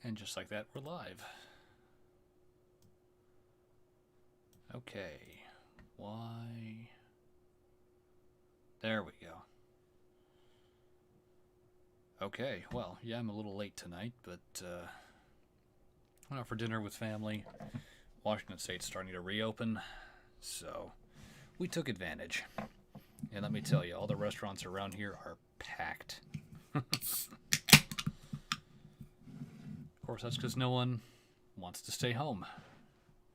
And just like that, we're live. Okay. Why? There we go. Okay, well, yeah, I'm a little late tonight, but went out for dinner with family. Washington State's starting to reopen, so we took advantage. And let me tell you, all the restaurants around here are packed. Of course, that's because no one wants to stay home.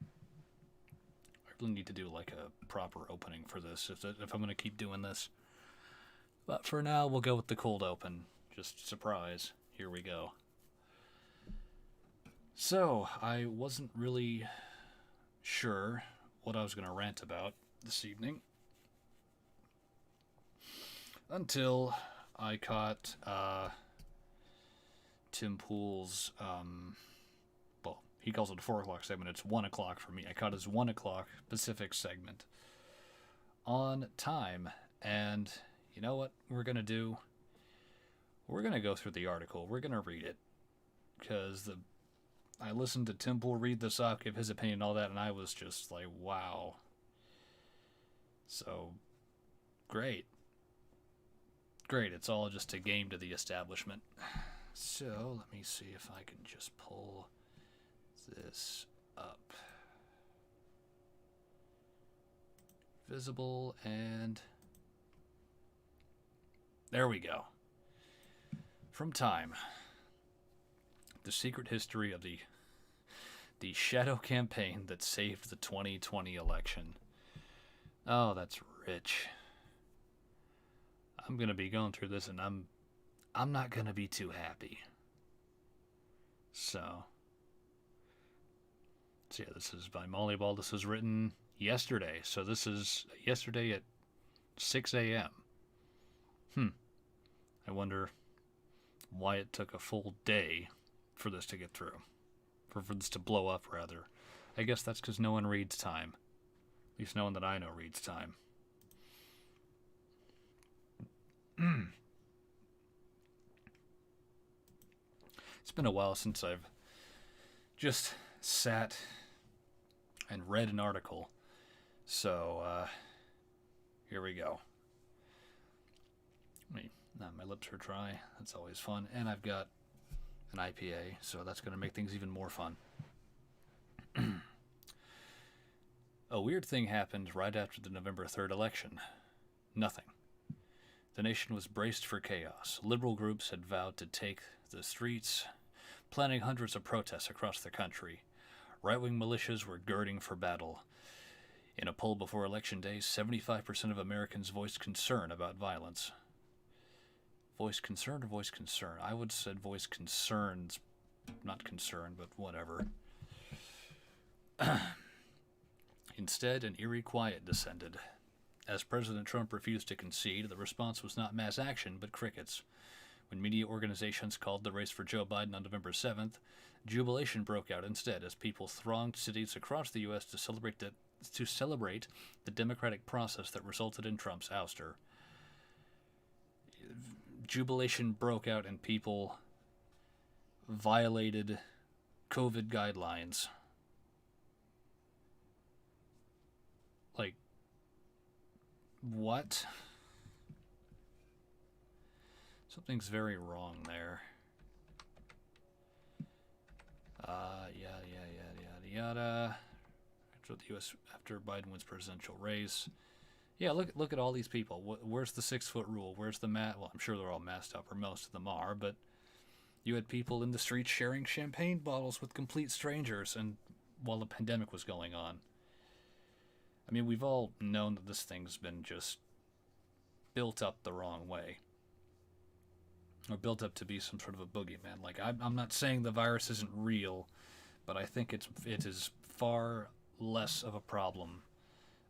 I really need to do like a proper opening for this if I'm going to keep doing this. But for now, we'll go with the cold open. Just surprise. Here we go. So, I wasn't really sure what I was going to rant about this evening until I caught Tim Pool's, well, he calls it a 4 o'clock segment. It's 1 o'clock for me. I caught his 1 o'clock Pacific segment on time. And you know what we're going to do? We're going to go through the article. We're going to read it. Because I listened to Tim Pool read this up, give his opinion and all that, and I was just like, wow. So, great. Great, it's all just a game to the establishment. So, let me see if I can just pull this up. Visible, and there we go. From Time. The secret history of the shadow campaign that saved the 2020 election. Oh, that's rich. I'm gonna be going through this, and I'm not gonna be too happy. So yeah, this is by Molly Ball. This was written yesterday, so this is yesterday at 6 a.m. I wonder why it took a full day for this to get through. For this to blow up, rather. I guess that's because no one reads Time. At least no one that I know reads Time. It's been a while since I've just sat and read an article. So, here we go. My lips are dry. That's always fun. And I've got an IPA, so that's going to make things even more fun. A weird thing happened right after the November 3rd election. Nothing. The nation was braced for chaos. Liberal groups had vowed to take the streets, planning hundreds of protests across the country. Right-wing militias were girding for battle. In a poll before Election Day, 75% of Americans voiced concern about violence. Voice concern or voice concern? I would have said voice concerns, not concern, but whatever. Instead, an eerie quiet descended. As President Trump refused to concede, the response was not mass action, but crickets. When media organizations called the race for Joe Biden on November 7th, jubilation broke out instead as people thronged cities across the U.S. to celebrate the democratic process that resulted in Trump's ouster. Jubilation broke out and people violated COVID guidelines. Like, what? Something's very wrong there. Yada. After the U.S. after Biden wins presidential race. Yeah, look at all these people. Where's the 6-foot rule? Where's the mat? Well, I'm sure they're all masked up, or most of them are, but you had people in the streets sharing champagne bottles with complete strangers, and while the pandemic was going on. I mean, we've all known that this thing's been just built up the wrong way. Or built up to be some sort of a boogeyman. Like, I'm not saying the virus isn't real, but I think it is far less of a problem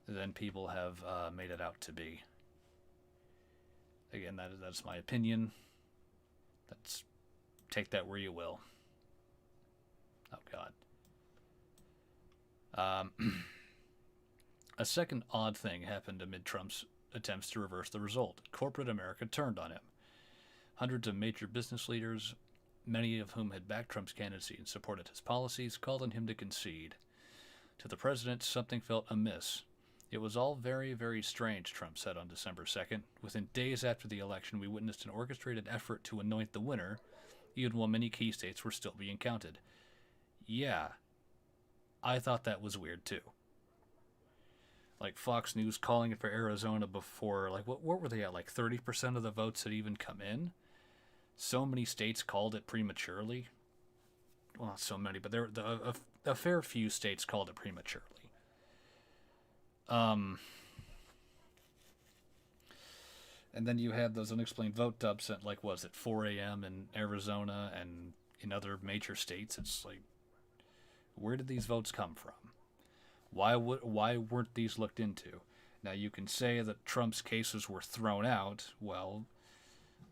than people have made it out to be. Again, that's my opinion. Take that where you will. Oh, God. A second odd thing happened amid Trump's attempts to reverse the result. Corporate America turned on him. Hundreds of major business leaders many of whom had backed Trump's candidacy and supported his policies, called on him to concede. To the president, something felt amiss. It was all very, very strange, Trump said on December 2nd. Within days after the election, we witnessed an orchestrated effort to anoint the winner, even while many key states were still being counted. Yeah, I thought that was weird too. Like Fox News calling it for Arizona before, like, what were they at? Like 30% of the votes had even come in? So many states called it prematurely. Well, not so many, but a fair few states called it prematurely. And then you had those unexplained vote dubs at, like, was it 4 a.m. in Arizona and in other major states? It's like, where did these votes come from? Why weren't these looked into? Now, you can say that Trump's cases were thrown out. Well,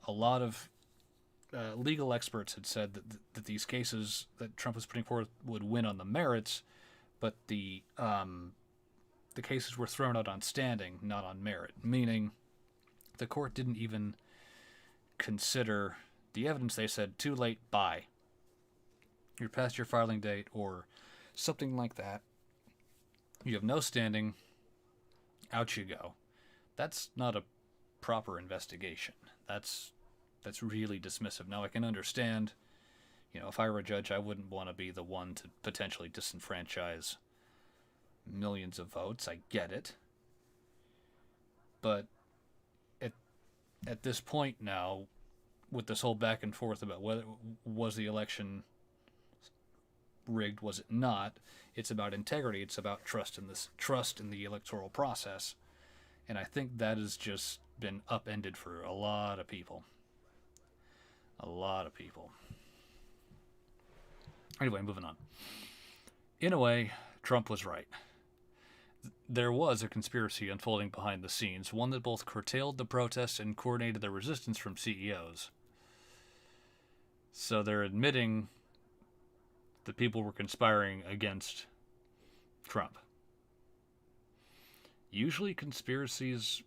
a lot of legal experts had said that these cases that Trump was putting forth would win on the merits, but the cases were thrown out on standing, not on merit, meaning the court didn't even consider the evidence. They said, too late, bye. You're past your filing date, or something like that. You have no standing, out you go. That's not a proper investigation. That's really dismissive. Now, I can understand, if I were a judge, I wouldn't want to be the one to potentially disenfranchise millions of votes. I get it. But at this point now, with this whole back and forth about whether was the election rigged, was it not, it's about integrity. It's about trust in the electoral process. And I think that has just been upended for a lot of people. Anyway, moving on. In a way, Trump was right. There was a conspiracy unfolding behind the scenes, one that both curtailed the protests and coordinated the resistance from CEOs. So they're admitting that people were conspiring against Trump. Usually conspiracies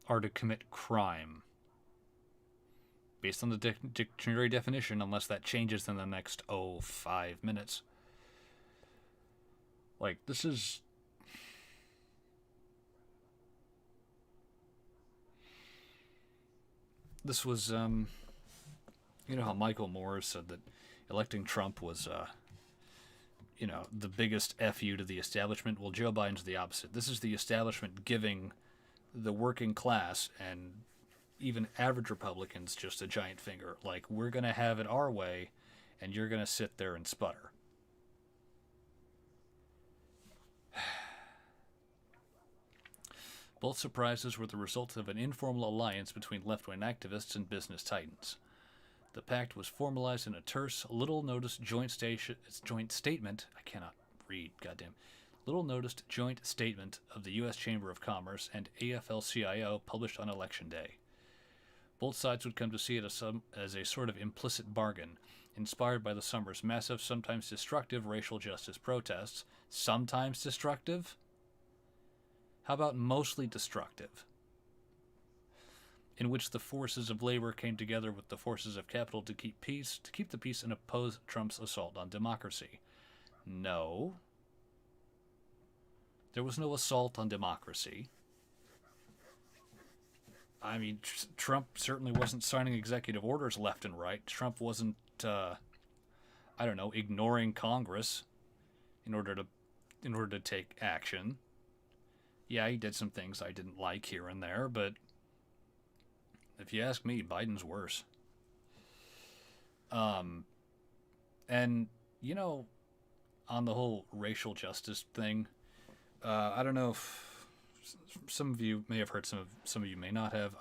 are to commit crime, based on the dictionary definition, unless that changes in the next, 5 minutes. Like, this was, you know how Michael Moore said that electing Trump was, the biggest FU to the establishment? Well, Joe Biden's the opposite. This is the establishment giving the working class and even average Republicans just a giant finger. Like, we're going to have it our way, and you're going to sit there and sputter. Both surprises were the result of an informal alliance between left-wing activists and business titans. The pact was formalized in a terse, little-noticed joint statement. I cannot read, goddamn. Little-noticed joint statement of the U.S. Chamber of Commerce and AFL-CIO published on Election Day. Both sides would come to see it as a sort of implicit bargain, inspired by the summer's massive, sometimes destructive racial justice protests. Sometimes destructive? How about mostly destructive? In which the forces of labor came together with the forces of capital to keep the peace and oppose Trump's assault on democracy. No. There was no assault on democracy. I mean, Trump certainly wasn't signing executive orders left and right. Trump wasn't, ignoring Congress in order to take action. Yeah, he did some things I didn't like here and there, but if you ask me, Biden's worse. And, on the whole racial justice thing, I don't know if some of you may have heard, some of you may not have.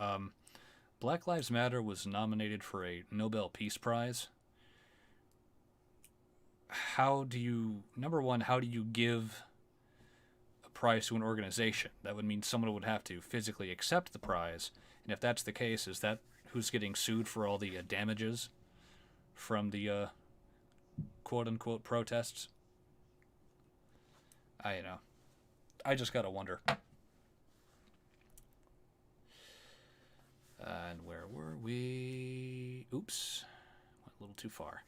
Black Lives Matter was nominated for a Nobel Peace Prize. How do you give a prize to an organization? That would mean someone would have to physically accept the prize. And if that's the case, is that who's getting sued for all the damages from the quote-unquote protests? I just gotta wonder. And where were we? Oops. Went a little too far.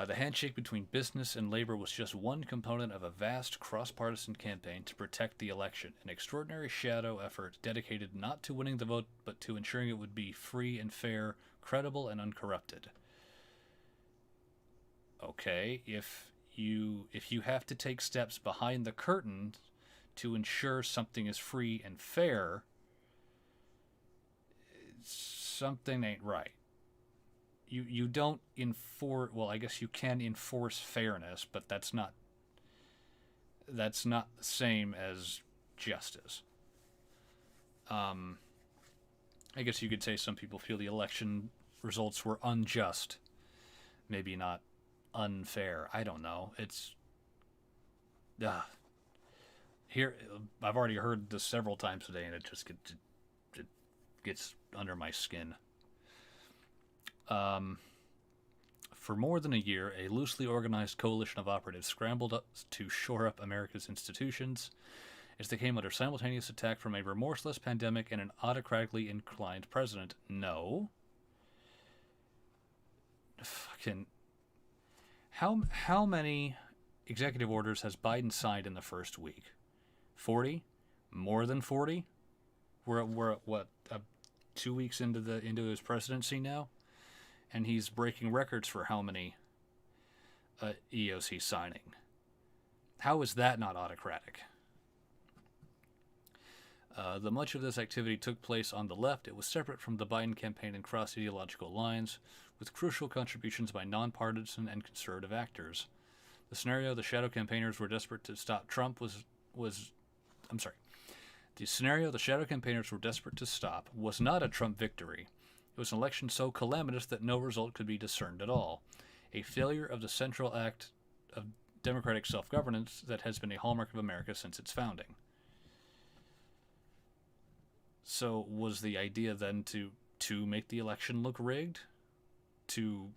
The handshake between business and labor was just one component of a vast cross-partisan campaign to protect the election, an extraordinary shadow effort dedicated not to winning the vote, but to ensuring it would be free and fair, credible and uncorrupted. Okay, if you have to take steps behind the curtain to ensure something is free and fair, something ain't right. You don't enforce, well, I guess you can enforce fairness, but that's not the same as justice. I guess you could say some people feel the election results were unjust, maybe not unfair. I don't know. It's here. I've already heard this several times today, and it gets under my skin. For more than a year, a loosely organized coalition of operatives scrambled up to shore up America's institutions as they came under simultaneous attack from a remorseless pandemic and an autocratically inclined president. No. Fucking. How many executive orders has Biden signed in the first week? 40? More than 40? We're at what, 2 weeks into his presidency now? And he's breaking records for how many EOs he's signing. How is that not autocratic? The much of this activity took place on the left. It was separate from the Biden campaign and crossed ideological lines, with crucial contributions by nonpartisan and conservative actors. The scenario the shadow campaigners were desperate to stop Trump was The scenario the shadow campaigners were desperate to stop was not a Trump victory. It was an election so calamitous that no result could be discerned at all. A failure of the central act of democratic self-governance that has been a hallmark of America since its founding. So was the idea then to make the election look rigged? To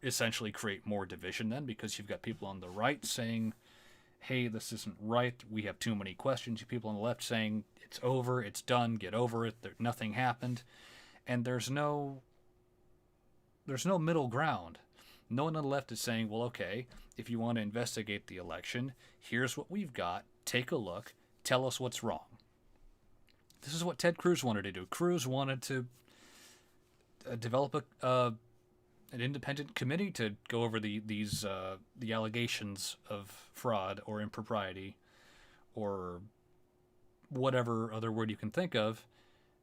essentially create more division then, because you've got people on the right saying, hey, this isn't right, we have too many questions. You people on the left saying, it's over, it's done, get over it, nothing happened. And there's no middle ground. No one on the left is saying, well, okay, if you want to investigate the election, here's what we've got, take a look, tell us what's wrong. This is what Ted Cruz wanted to do. Cruz wanted to develop an independent committee to go over the allegations of fraud or impropriety or whatever other word you can think of,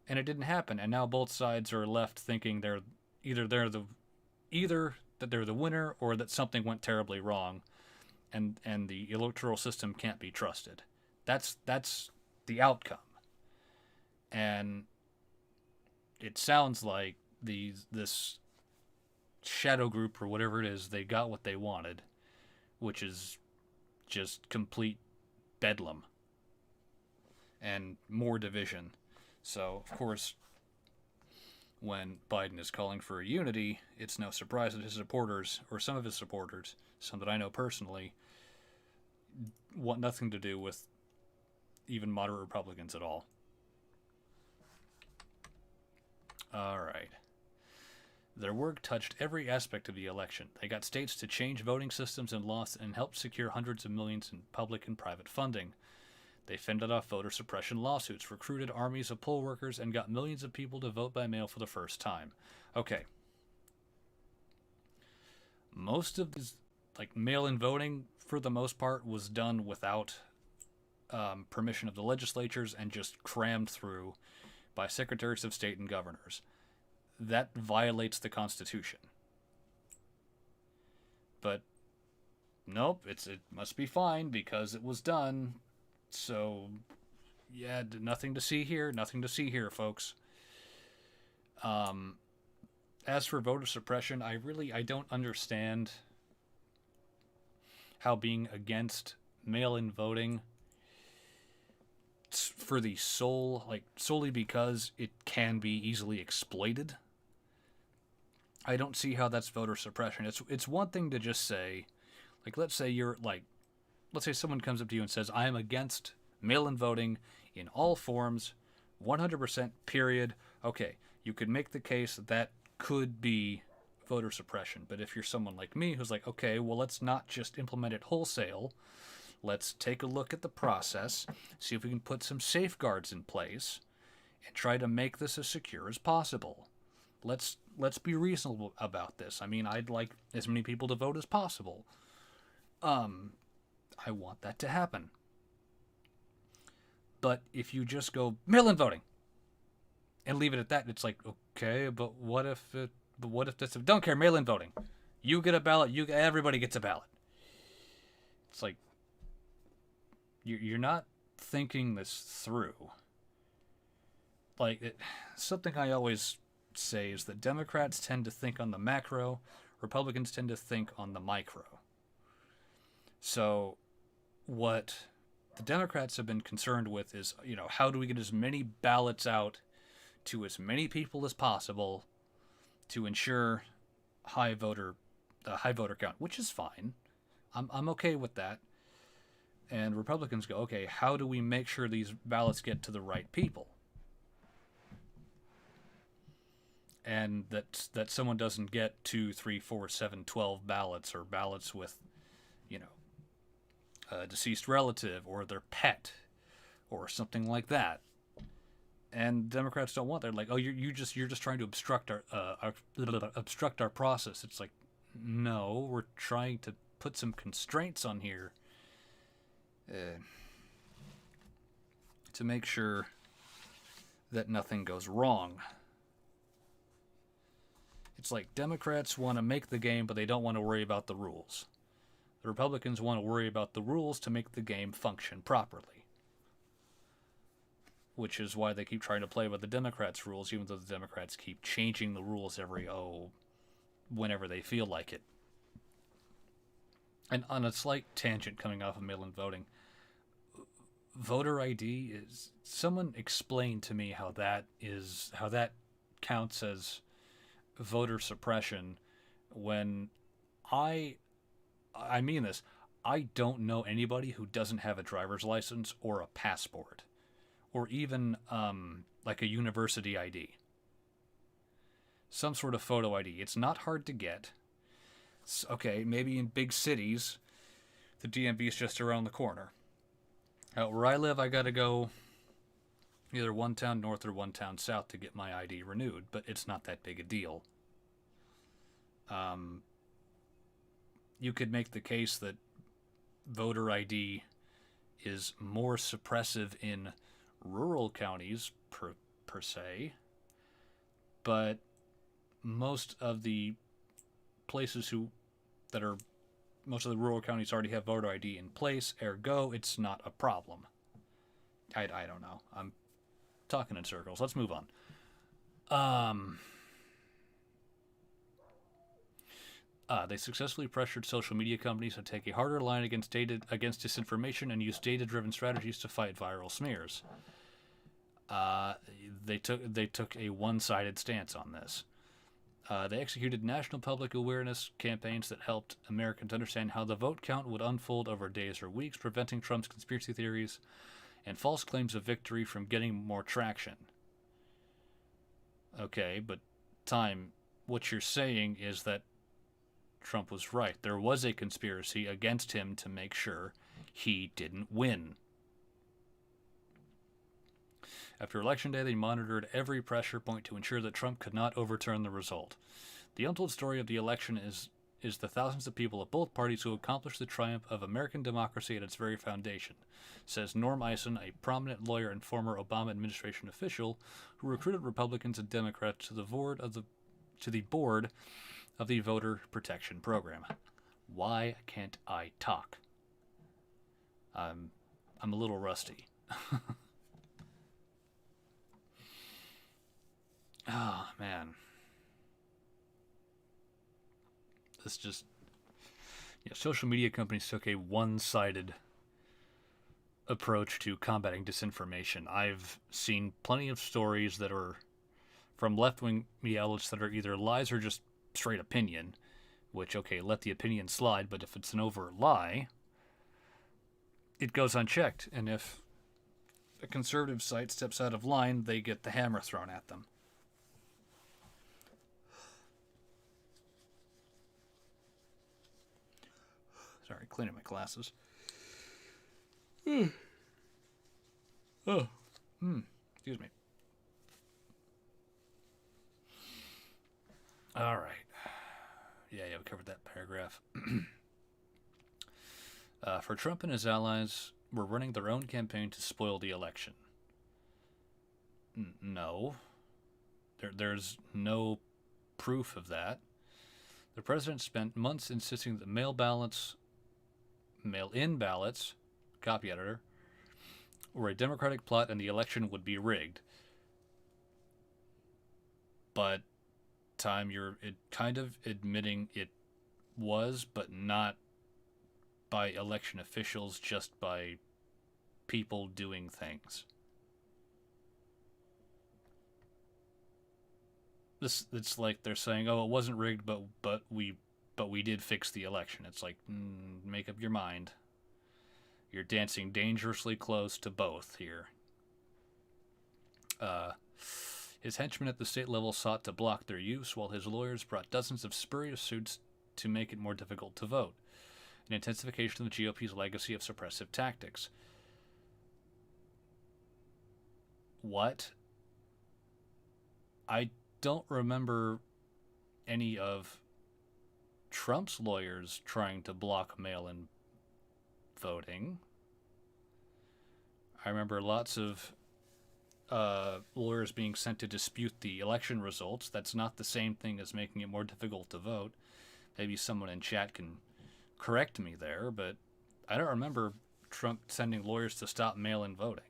and it didn't happen. And now both sides are left thinking they're either that they're the winner or that something went terribly wrong, and the electoral system can't be trusted. That's the outcome. And it sounds like this shadow group or whatever it is, they got what they wanted, which is just complete bedlam and more division. So, of course, when Biden is calling for unity, it's no surprise that his supporters, or some of his supporters, some that I know personally, want nothing to do with even moderate Republicans at all. All right. Their work touched every aspect of the election. They got states to change voting systems and laws and helped secure hundreds of millions in public and private funding. They fended off voter suppression lawsuits, recruited armies of poll workers, and got millions of people to vote by mail for the first time. Okay. Most of this, mail-in voting, for the most part, was done without permission of the legislatures and just crammed through by secretaries of state and governors. That violates the Constitution. But nope, it must be fine because it was done. So yeah, nothing to see here, folks. As for voter suppression, I don't understand how being against mail-in voting for the solely because it can be easily exploited, I don't see how that's voter suppression. It's one thing to just say, let's say someone comes up to you and says, I am against mail-in voting in all forms, 100%, period. Okay, You could make the case that that could be voter suppression. But if you're someone like me who's like, okay, well, let's not just implement it wholesale. Let's take a look at the process, see if we can put some safeguards in place, and try to make this as secure as possible. Let's be reasonable about this. I mean, I'd like as many people to vote as possible. I want that to happen. But if you just go mail-in voting and leave it at that, it's like, okay, but what if this? Don't care, mail-in voting. You get a ballot. Everybody gets a ballot. It's like you're not thinking this through. Something I always say is that Democrats tend to think on the macro, Republicans tend to think on the micro. So what the Democrats have been concerned with is, how do we get as many ballots out to as many people as possible to ensure high voter count, which is fine. I'm okay with that. And Republicans go, okay, how do we make sure these ballots get to the right people? And that someone doesn't get 2, 3, 4, 7, 12 ballots, or ballots with, a deceased relative or their pet or something like that. And Democrats don't want that. Like, oh, you're just trying to obstruct our process. It's like, no, we're trying to put some constraints on here to make sure that nothing goes wrong. It's like Democrats want to make the game, but they don't want to worry about the rules. The Republicans want to worry about the rules to make the game function properly. Which is why they keep trying to play by the Democrats' rules, even though the Democrats keep changing the rules whenever they feel like it. And on a slight tangent coming off of mail-in voting, voter ID is... Someone explained to me how that counts as voter suppression when I mean this, I don't know anybody who doesn't have a driver's license or a passport. Or even like a university ID. Some sort of photo ID. It's not hard to get. Okay, maybe in big cities, the DMV is just around the corner. Where I live, I gotta go either one town north or one town south to get my ID renewed, but it's not that big a deal. You could make the case that voter ID is more suppressive in rural counties per se, but most of the rural counties already have voter ID in place, ergo it's not a problem. I don't know. I'm talking in circles. Let's move on. They successfully pressured social media companies to take a harder line against disinformation and use data-driven strategies to fight viral smears. They took a one-sided stance on this. They executed national public awareness campaigns that helped Americans understand how the vote count would unfold over days or weeks, preventing Trump's conspiracy theories and false claims of victory from getting more traction. Okay, but what you're saying is that Trump was right. There was a conspiracy against him to make sure he didn't win. After Election Day, they monitored every pressure point to ensure that Trump could not overturn the result. The untold story of the election is the thousands of people of both parties who accomplished the triumph of American democracy at its very foundation, says Norm Eisen, a prominent lawyer and former Obama administration official who recruited Republicans and Democrats to the board of the Voter Protection Program. Why can't I talk? I'm a little rusty. Oh, man. This just... social media companies took a one-sided approach to combating disinformation. I've seen plenty of stories that are from left-wing media outlets that are either lies or just straight opinion, which, okay, let the opinion slide, but if it's an overt lie, it goes unchecked. And if a conservative site steps out of line, they get the hammer thrown at them. Sorry, cleaning my glasses. Oh. Excuse me. All right. Yeah, we covered that paragraph. For Trump and his allies were running their own campaign to spoil the election. No. There's no proof of that. The president spent months insisting that mail-in ballots, copy editor, were a Democratic plot and the election would be rigged. But you're kind of admitting it was, but not by election officials, just by people doing things. It's like they're saying, "Oh, it wasn't rigged, but we did fix the election." It's like, make up your mind. You're dancing dangerously close to both here. His henchmen at the state level sought to block their use, while his lawyers brought dozens of spurious suits to make it more difficult to vote. An intensification of the GOP's legacy of suppressive tactics. What? I don't remember any of Trump's lawyers trying to block mail-in voting. I remember lots of lawyers being sent to dispute the election results. That's not the same thing as making it more difficult to vote. Maybe someone in chat can correct me there, but I don't remember Trump sending lawyers to stop mail-in voting.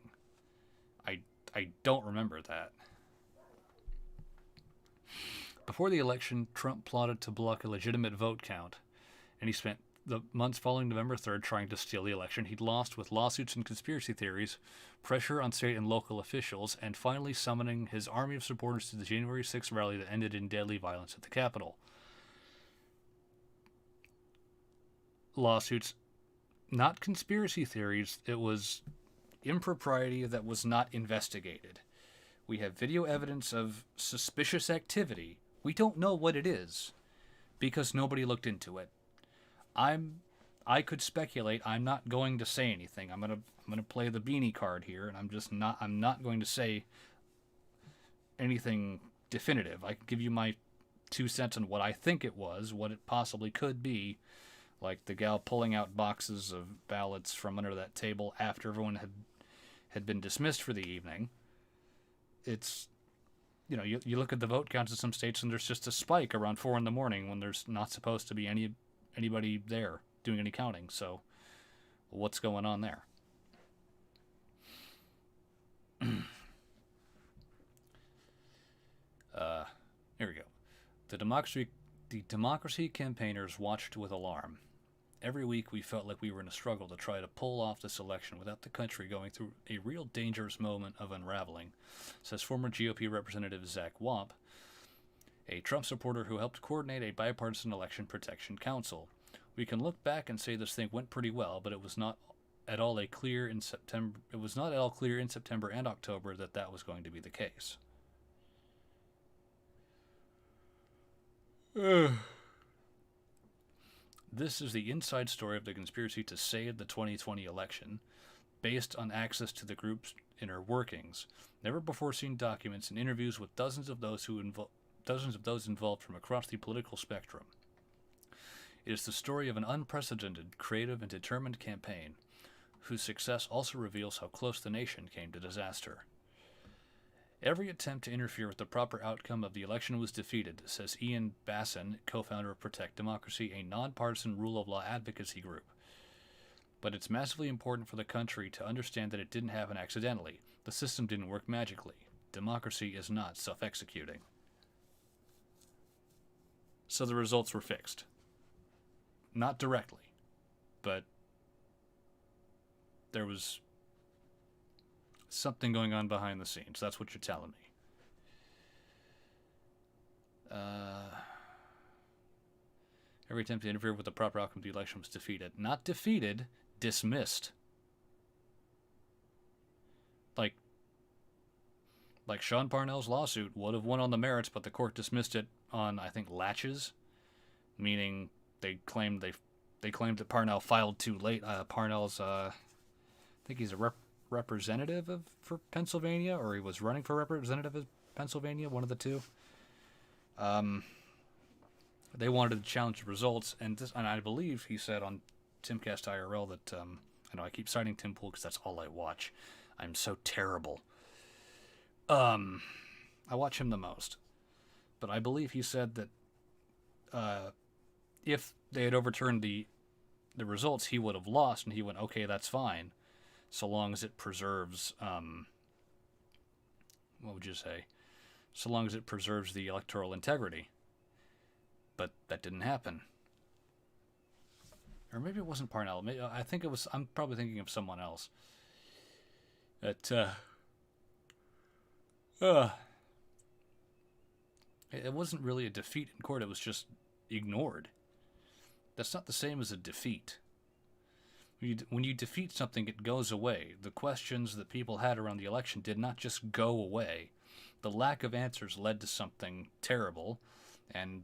I don't remember that. Before the election, Trump plotted to block a legitimate vote count, and he spent the months following November 3rd trying to steal the election. He'd lost with lawsuits and conspiracy theories, pressure on state and local officials, and finally summoning his army of supporters to the January 6th rally that ended in deadly violence at the Capitol. Lawsuits, not conspiracy theories. It was impropriety that was not investigated. We have video evidence of suspicious activity. We don't know what it is because nobody looked into it. I could speculate. I'm not going to say anything. I'm gonna play the beanie card here, and I'm not going to say anything definitive. I can give you my 2 cents on what I think it was, what it possibly could be, like the gal pulling out boxes of ballots from under that table after everyone had been dismissed for the evening. It's, you look at the vote counts in some states and there's just a spike around 4 a.m. when there's not supposed to be anybody there doing any counting. So what's going on there? Here we go. The democracy campaigners watched with alarm. Every week we felt like we were in a struggle to try to pull off this election without the country going through a real dangerous moment of unraveling, says former GOP Representative Zach Wamp, a Trump supporter who helped coordinate a bipartisan election protection council. We can look back and say this thing went pretty well, but it was not at all clear in September and October that was going to be the case. This is the inside story of the conspiracy to save the 2020 election, based on access to the group's inner workings. Never before seen documents and interviews with dozens of those involved from across the political spectrum. It is the story of an unprecedented, creative, and determined campaign, whose success also reveals how close the nation came to disaster. Every attempt to interfere with the proper outcome of the election was defeated, says Ian Basson, co-founder of Protect Democracy, a nonpartisan rule of law advocacy group. But it's massively important for the country to understand that it didn't happen accidentally. The system didn't work magically. Democracy is not self-executing. So the results were fixed. Not directly, but there was something going on behind the scenes. That's what you're telling me. Every attempt to interfere with the proper outcome of the election was defeated. Not defeated, dismissed. Like Sean Parnell's lawsuit would have won on the merits, but the court dismissed it on, I think, laches, meaning they claimed they claimed that Parnell filed too late. Parnell's, I think he's a representative for Pennsylvania, or he was running for representative of Pennsylvania, one of the two. They wanted to challenge the results, and I believe he said on Timcast IRL that, I know I keep citing Tim Pool because that's all I watch. I'm so terrible. I watch him the most. But I believe he said that if they had overturned the results, he would have lost, and he went, okay, that's fine, so long as it preserves, what would you say? So long as it preserves the electoral integrity. But that didn't happen. Or maybe it wasn't Parnell. I think it was, I'm probably thinking of someone else. It wasn't really a defeat in court, it was just ignored. That's not the same as a defeat. When you defeat something, it goes away. The questions that people had around the election did not just go away. The lack of answers led to something terrible, and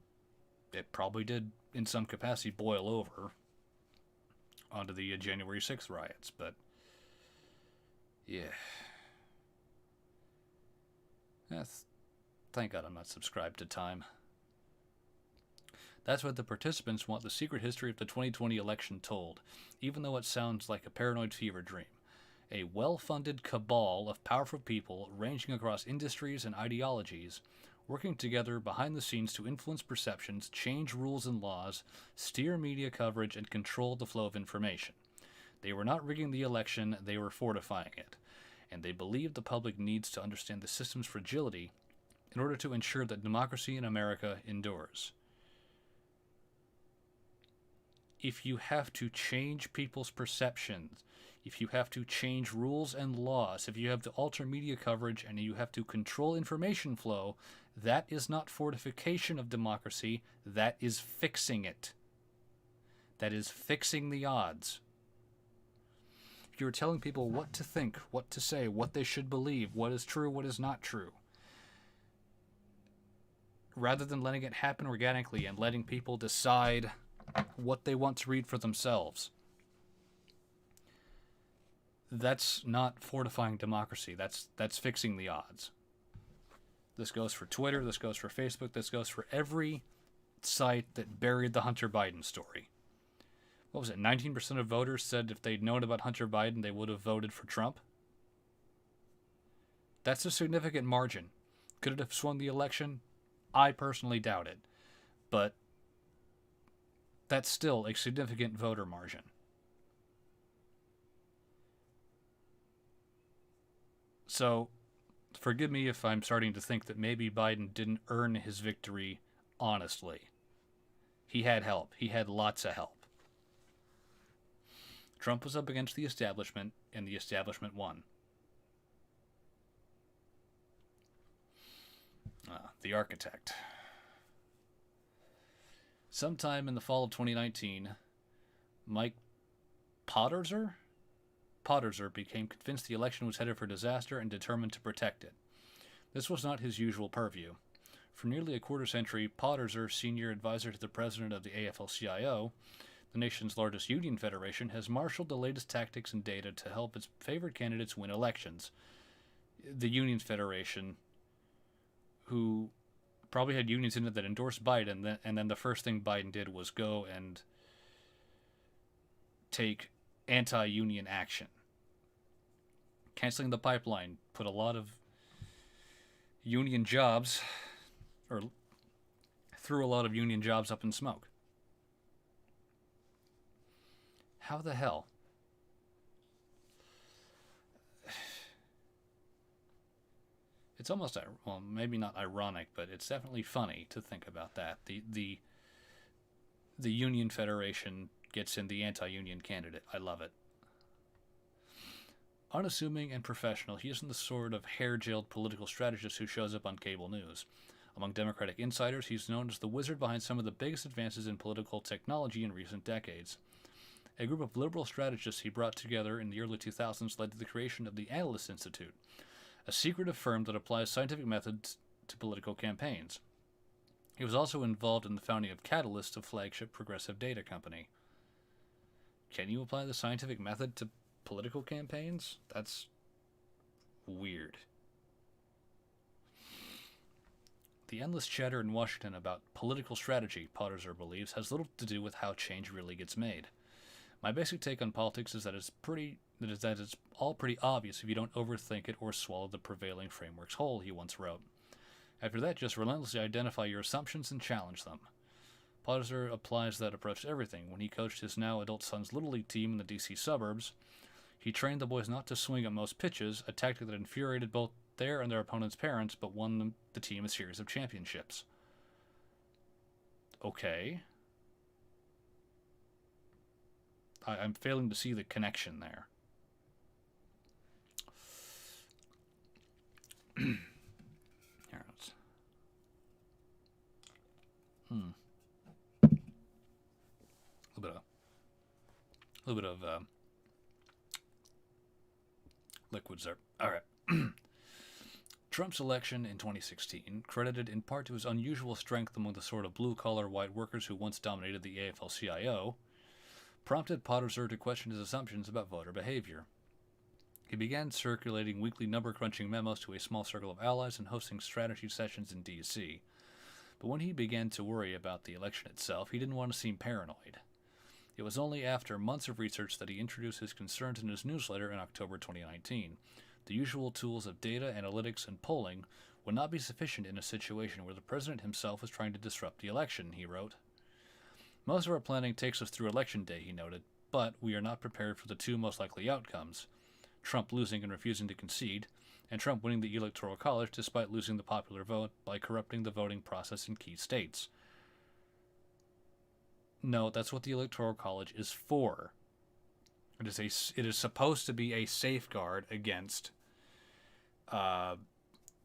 it probably did, in some capacity, boil over onto the January 6th riots. But, yeah. Thank God I'm not subscribed to Time. That's what the participants want the secret history of the 2020 election told, even though it sounds like a paranoid fever dream. A well-funded cabal of powerful people ranging across industries and ideologies, working together behind the scenes to influence perceptions, change rules and laws, steer media coverage, and control the flow of information. They were not rigging the election, they were fortifying it. And they believe the public needs to understand the system's fragility in order to ensure that democracy in America endures. If you have to change people's perceptions, if you have to change rules and laws, if you have to alter media coverage and you have to control information flow, that is not fortification of democracy, that is fixing it. That is fixing the odds. If you're telling people what to think, what to say, what they should believe, what is true, what is not true, rather than letting it happen organically and letting people decide what they want to read for themselves, that's not fortifying democracy. That's fixing the odds. This goes for Twitter, this goes for Facebook, this goes for every site that buried the Hunter Biden story. What was it, 19% of voters said if they'd known about Hunter Biden, they would have voted for Trump? That's a significant margin. Could it have swung the election? I personally doubt it. But that's still a significant voter margin. So, forgive me if I'm starting to think that maybe Biden didn't earn his victory honestly. He had help. He had lots of help. Trump was up against the establishment, and the establishment won. The architect. Sometime in the fall of 2019, Mike Potterser became convinced the election was headed for disaster and determined to protect it. This was not his usual purview. For nearly a quarter century, Potterser, senior advisor to the president of the AFL-CIO, the nation's largest union federation, has marshaled the latest tactics and data to help its favored candidates win elections. The Union Federation, who probably had unions in it that endorsed Biden, and then the first thing Biden did was go and take anti-union action. Canceling the pipeline put a lot of union jobs, or threw a lot of union jobs up in smoke. How the hell? It's almost, well, maybe not ironic, but it's definitely funny to think about that. The Union Federation gets in the anti-union candidate. I love it. Unassuming and professional, he isn't the sort of hair-gelled political strategist who shows up on cable news. Among Democratic insiders, he's known as the wizard behind some of the biggest advances in political technology in recent decades. A group of liberal strategists he brought together in the early 2000s led to the creation of the Analyst Institute, a secretive firm that applies scientific methods to political campaigns. He was also involved in the founding of Catalyst, a flagship progressive data company. Can you apply the scientific method to political campaigns? That's weird. The endless chatter in Washington about political strategy, Potterser believes, has little to do with how change really gets made. My basic take on politics is that it's all pretty obvious if you don't overthink it or swallow the prevailing frameworks whole, he once wrote. After that, just relentlessly identify your assumptions and challenge them. Potterser applies that approach to everything. When he coached his now adult son's Little League team in the D.C. suburbs, he trained the boys not to swing at most pitches, a tactic that infuriated both their and their opponents' parents, but won the team a series of championships. Okay. I'm failing to see the connection there. Here it's. A little bit of liquids there. All right. Trump's election in 2016, credited in part to his unusual strength among the sort of blue-collar white workers who once dominated the AFL-CIO, prompted Potterser to question his assumptions about voter behavior. He began circulating weekly number-crunching memos to a small circle of allies and hosting strategy sessions in D.C. But when he began to worry about the election itself, he didn't want to seem paranoid. It was only after months of research that he introduced his concerns in his newsletter in October 2019. The usual tools of data, analytics, and polling would not be sufficient in a situation where the president himself was trying to disrupt the election, he wrote. Most of our planning takes us through Election Day, he noted, but we are not prepared for the two most likely outcomes, Trump losing and refusing to concede, and Trump winning the Electoral College despite losing the popular vote by corrupting the voting process in key states. No, that's what the Electoral College is for. It is supposed to be a safeguard against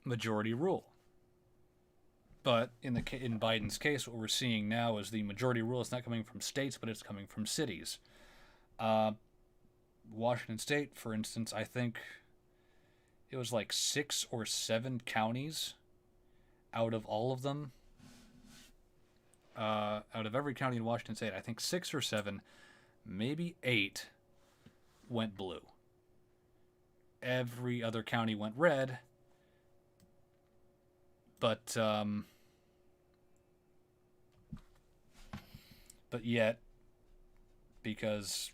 majority rule. But in Biden's case, what we're seeing now is the majority rule is not coming from states, but it's coming from cities. Washington State, for instance, I think it was like 6 or 7 counties out of all of them. Out of every county in Washington State, I think 6 or 7, maybe 8 went blue. Every other county went red. But yet, because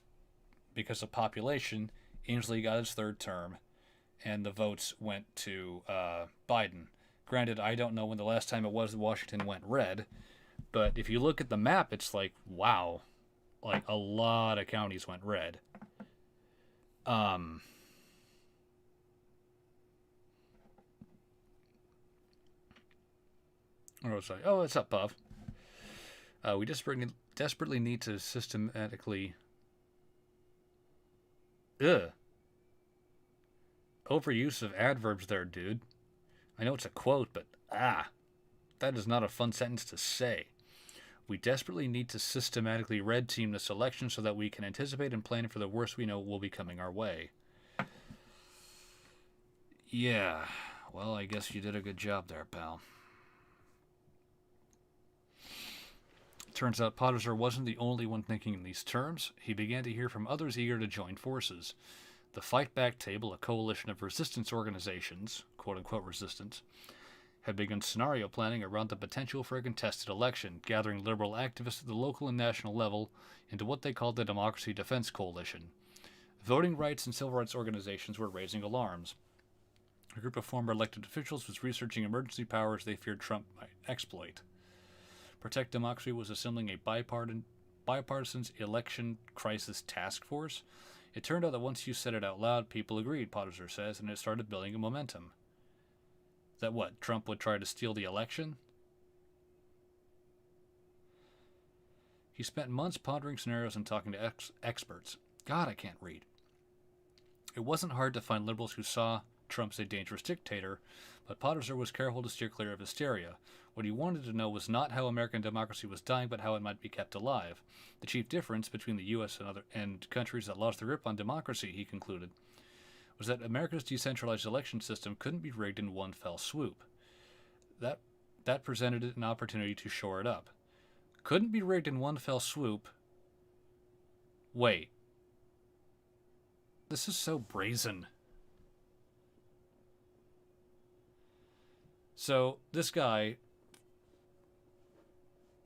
of population, Inslee got his third term, and the votes went to Biden. Granted, I don't know when the last time it was that Washington went red, but if you look at the map, it's like, wow, like a lot of counties went red. Or was I? Oh, what's up, Puff? We desperately need to systematically. Overuse of adverbs there, dude. I know it's a quote, but that is not a fun sentence to say. We desperately need to systematically red team this election so that we can anticipate and plan for the worst we know will be coming our way. Yeah, well, I guess you did a good job there, pal. Turns out Potterser wasn't the only one thinking in these terms. He began to hear from others eager to join forces. The Fight Back Table, a coalition of resistance organizations, quote-unquote resistance, had begun scenario planning around the potential for a contested election, gathering liberal activists at the local and national level into what they called the Democracy Defense Coalition. Voting rights and civil rights organizations were raising alarms. A group of former elected officials was researching emergency powers they feared Trump might exploit. Protect Democracy was assembling a bipartisan election crisis task force. It turned out that once you said it out loud, people agreed, Potterser says, and it started building a momentum. That what, Trump would try to steal the election? He spent months pondering scenarios and talking to experts. God, I can't read. It wasn't hard to find liberals who saw Trump as a dangerous dictator, but Potterser was careful to steer clear of hysteria. What he wanted to know was not how American democracy was dying, but how it might be kept alive. The chief difference between the U.S. and countries that lost their grip on democracy, he concluded, was that America's decentralized election system couldn't be rigged in one fell swoop. That presented an opportunity to shore it up. Couldn't be rigged in one fell swoop. Wait, This is so brazen. So this guy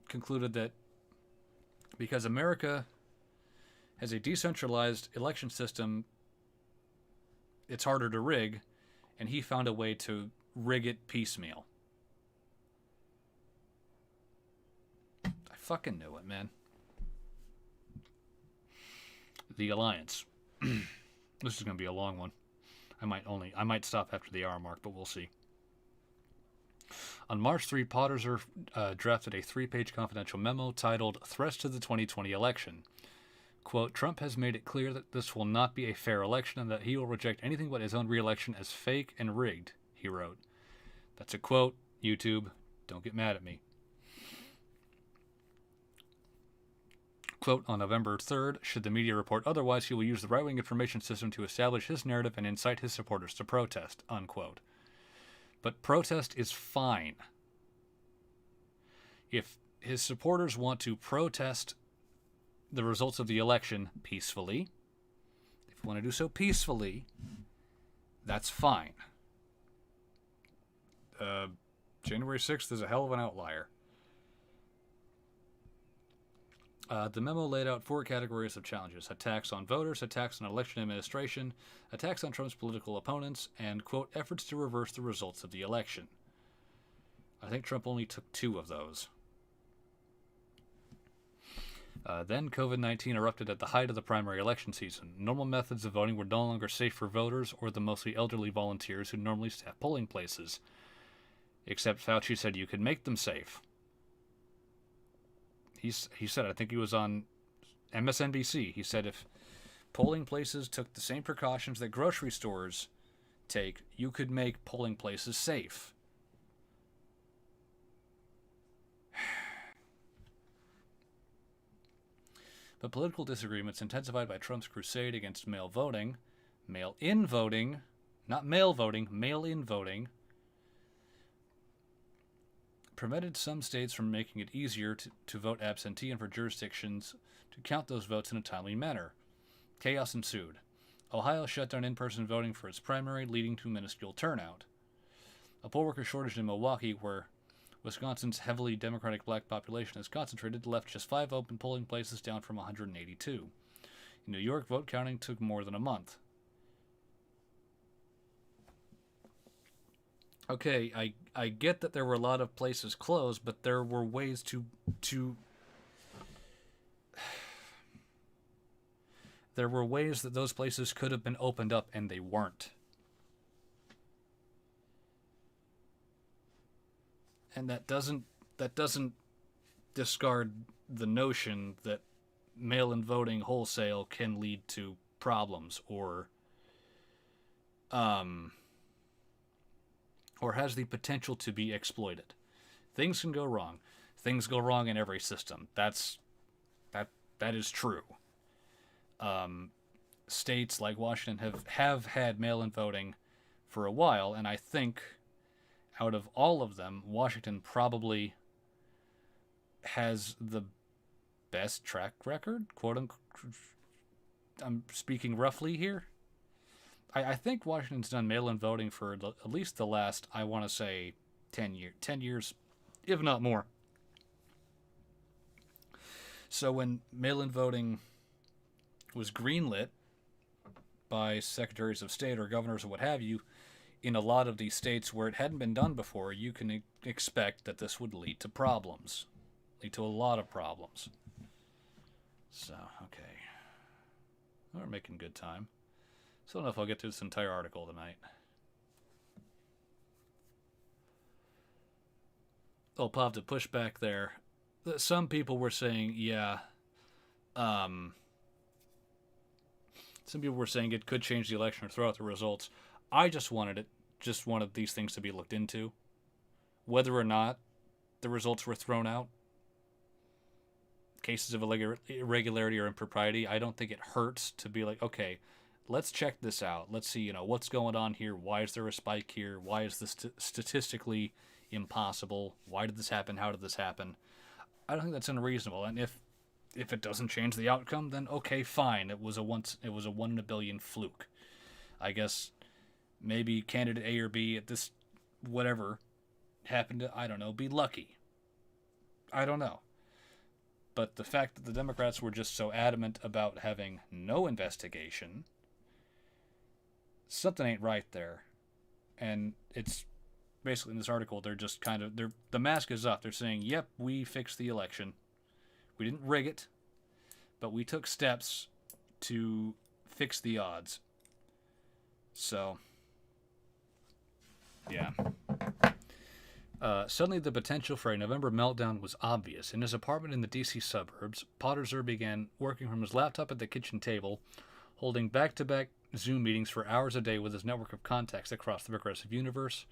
concluded that because America has a decentralized election system, it's harder to rig, and he found a way to rig it piecemeal. I fucking knew it, man. The Alliance. This is going to be a long one. I might stop after the hour mark, but we'll see. On March 3, Potterser drafted a 3-page confidential memo titled Threats to the 2020 Election. Quote, Trump has made it clear that this will not be a fair election and that he will reject anything but his own re-election as fake and rigged, he wrote. That's a quote. YouTube, don't get mad at me. Quote, on November 3rd, should the media report otherwise, he will use the right-wing information system to establish his narrative and incite his supporters to protest, unquote. But protest is fine. If his supporters want to protest the results of the election peacefully, if you want to do so peacefully, that's fine. January 6th is a hell of an outlier. The memo laid out 4 categories of challenges: attacks on voters, attacks on election administration, attacks on Trump's political opponents, and, quote, efforts to reverse the results of the election. I think Trump only took 2 of those. Then COVID-19 erupted at the height of the primary election season. Normal methods of voting were no longer safe for voters or the mostly elderly volunteers who normally staff polling places. Except Fauci said you could make them safe. He said, I think he was on MSNBC, he said if polling places took the same precautions that grocery stores take, you could make polling places safe. But political disagreements intensified by Trump's crusade against mail-in voting, not mail voting, mail-in voting, prevented some states from making it easier to vote absentee and for jurisdictions to count those votes in a timely manner. Chaos ensued. Ohio shut down in-person voting for its primary, leading to minuscule turnout. A poll worker shortage in Milwaukee, where Wisconsin's heavily Democratic black population is concentrated, left just 5 open polling places, down from 182. In New York, vote counting took more than a month. Okay, I get that there were a lot of places closed, but there were ways to there were ways that those places could have been opened up, and they weren't. And that doesn't discard the notion that mail-in voting wholesale can lead to problems or has the potential to be exploited. Things can go wrong. Things go wrong in every system. That is true. States like Washington have had mail-in voting for a while, and I think out of all of them, Washington probably has the best track record, quote unquote. I'm speaking roughly here. I think Washington's done mail-in voting for at least the last, I want to say, 10 years, if not more. So when mail-in voting was greenlit by secretaries of state or governors or what have you, in a lot of these states where it hadn't been done before, you can expect that this would lead to problems. Lead to a lot of problems. So, okay. We're making good time. So I don't know if I'll get through this entire article tonight. Oh, Pav, to push back there. Some people were saying, yeah, some people were saying it could change the election or throw out the results. I just wanted these things to be looked into. Whether or not the results were thrown out, cases of irregularity or impropriety, I don't think it hurts to be like, okay, let's check this out. Let's see, what's going on here. Why is there a spike here? Why is this statistically impossible? Why did this happen? How did this happen? I don't think that's unreasonable. And if If it doesn't change the outcome, then okay, fine. It was a 1 in a billion fluke. I guess maybe candidate A or B at this whatever happened to, I don't know, be lucky. I don't know. But the fact that the Democrats were just so adamant about having no investigation, something ain't right there. And it's basically in this article, they're just kind of, the mask is up. They're saying, yep, we fixed the election. We didn't rig it, but we took steps to fix the odds. So, yeah. Suddenly, the potential for a November meltdown was obvious. In his apartment in the D.C. suburbs, Potterser began working from his laptop at the kitchen table, holding back-to-back Zoom meetings for hours a day with his network of contacts across the progressive universe.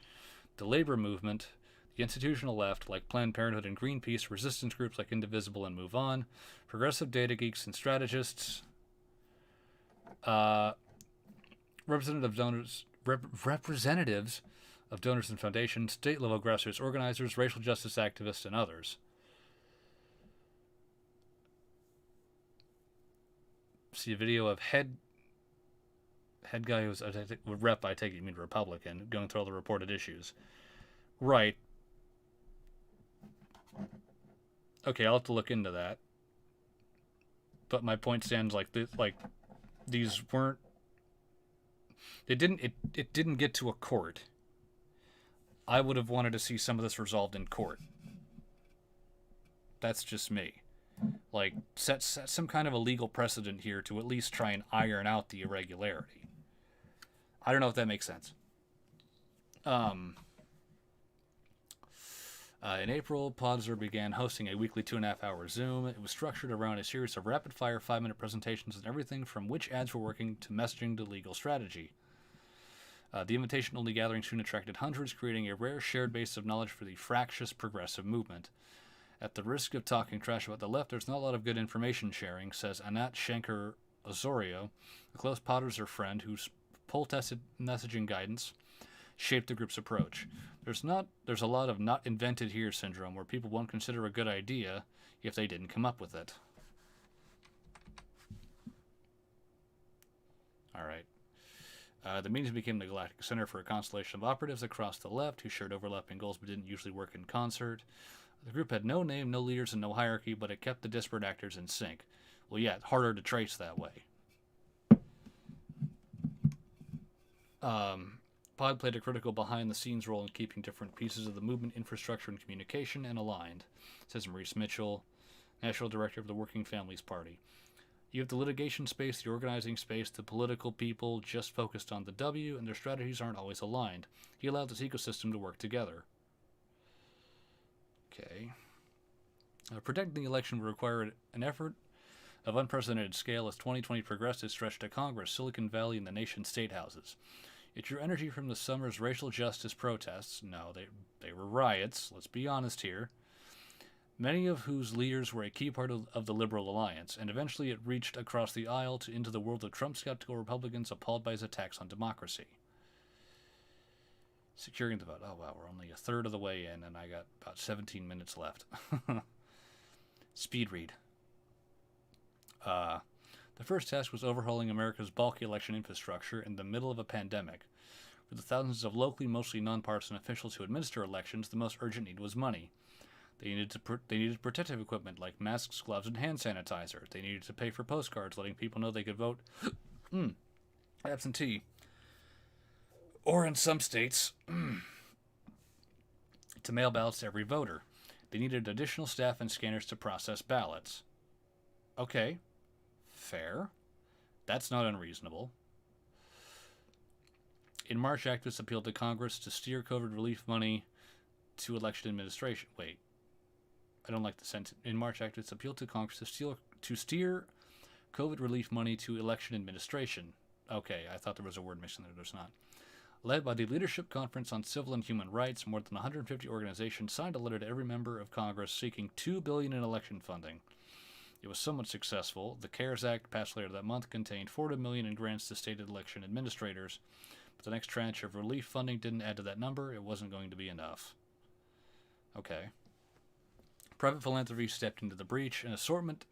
The labor movement, the institutional left, like Planned Parenthood and Greenpeace, resistance groups like Indivisible and Move On, progressive data geeks and strategists, representatives of donors and foundations, state-level grassroots organizers, racial justice activists, and others. See a video of head guy who's rep, I take it you mean Republican, going through all the reported issues. Right. Okay, I'll have to look into that. But my point stands these weren't. It didn't get to a court. I would have wanted to see some of this resolved in court. That's just me. Like, set some kind of a legal precedent here to at least try and iron out the irregularity. I don't know if that makes sense. In April, Podzer began hosting a weekly 2.5-hour Zoom. It was structured around a series of rapid-fire 5-minute presentations on everything from which ads were working to messaging to legal strategy. The invitation-only gathering soon attracted hundreds, creating a rare shared base of knowledge for the fractious progressive movement. At the risk of talking trash about the left, there's not a lot of good information sharing, says Anat Shanker-Osorio, a close Potterser friend whose poll-tested messaging guidance shaped the group's approach. There's a lot of not invented here syndrome where people won't consider a good idea if they didn't come up with it. All right. The meetings became the galactic center for a constellation of operatives across the left who shared overlapping goals but didn't usually work in concert. The group had no name, no leaders, and no hierarchy, but it kept the disparate actors in sync. Well, yeah, harder to trace that way. Pod played a critical behind-the-scenes role in keeping different pieces of the movement, infrastructure, and communication and aligned, says Maurice Mitchell, National Director of the Working Families Party. You have the litigation space, the organizing space, the political people just focused on the W, and their strategies aren't always aligned. He allowed this ecosystem to work together. Okay. Protecting the election will require an effort of unprecedented scale as 2020 progressed. It stretched to Congress, Silicon Valley, and the nation's state houses. It drew energy from the summer's racial justice protests. No, they were riots, let's be honest here. Many of whose leaders were a key part of the Liberal Alliance, and eventually it reached across the aisle into the world of Trump-skeptical Republicans appalled by his attacks on democracy. Securing the vote. Oh, wow, we're only a third of the way in, and I got about 17 minutes left. Speed read. The first task was overhauling America's bulky election infrastructure in the middle of a pandemic. For the thousands of locally, mostly nonpartisan officials who administer elections, the most urgent need was money. They needed protective equipment like masks, gloves, and hand sanitizer. They needed to pay for postcards letting people know they could vote absentee. Or in some states, to mail ballots to every voter. They needed additional staff and scanners to process ballots. Okay, fair. That's not unreasonable. In March, activists appealed to Congress to steer COVID relief money to election administration. Wait. I don't like the sentence. In March, activists appealed to Congress to steer COVID relief money to election administration. Okay, I thought there was a word missing there. There's not. Led by the Leadership Conference on Civil and Human Rights, more than 150 organizations signed a letter to every member of Congress seeking $2 billion in election funding. It was somewhat successful. The CARES Act, passed later that month, contained $40 million in grants to state election administrators, but the next tranche of relief funding didn't add to that number. It wasn't going to be enough. Okay. Private philanthropy stepped into the breach. An assortment